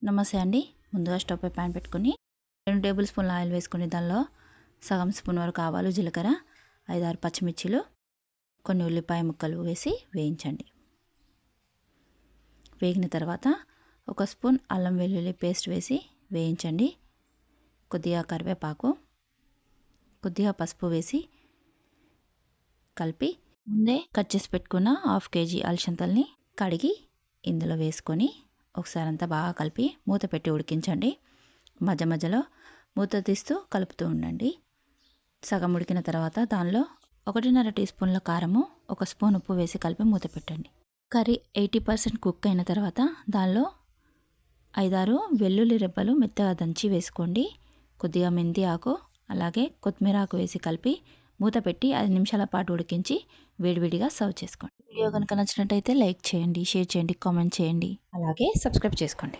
నమస్తే అండి. ముందుగా స్టవ్ పై ప్యాన్ పెట్టుకొని 2 టేబుల్ స్పూన్ల ఆయిల్ వేసుకొని దానిలో సగం స్పూన్ వరకు ఆవాలు, జీలకర్ర, 5-6 పచ్చిమిర్చిలు, కొన్ని ఉల్లిపాయ ముక్కలు వేసి వేయించండి. వేగిన తర్వాత 1 స్పూన్ అల్లం వెల్లుల్లి పేస్ట్ వేసి వేయించండి. కొద్దిగా కరివేపాకు, కొద్దిగా పసుపు వేసి కలిపి ముందే కట్ చేసి పెట్టుకున్న 1/2 కేజీ అలసందల్ని కడిగి ఇందులో వేసుకొని ఒకసారి అంతా బాగా కలిపి మూత పెట్టి ఉడికించండి. మధ్య మధ్యలో మూత తీస్తూ కలుపుతూ ఉండండి. సగం ఉడికిన తర్వాత దానిలో 1.5 టీ స్పూన్ల కారము, 1 స్పూన్ ఉప్పు వేసి కలిపి మూత పెట్టండి. కర్రీ 80% కుక్ అయిన తర్వాత దానిలో 5-6 వెల్లుల్లి రెబ్బలు మెత్తగా దంచి వేసుకోండి. కొద్దిగా మెంతి ఆకు అలాగే కొత్తిమీర ఆకు వేసి కలిపి మూత పెట్టి 5 నిమిషాల పాటు ఉడికించి వేడివేడిగా సర్వ్ చేసుకోండి. వీడియో కనుక నచ్చినట్టయితే లైక్ చేయండి, షేర్ చేయండి, కామెంట్ చేయండి, అలాగే సబ్స్క్రైబ్ చేసుకోండి.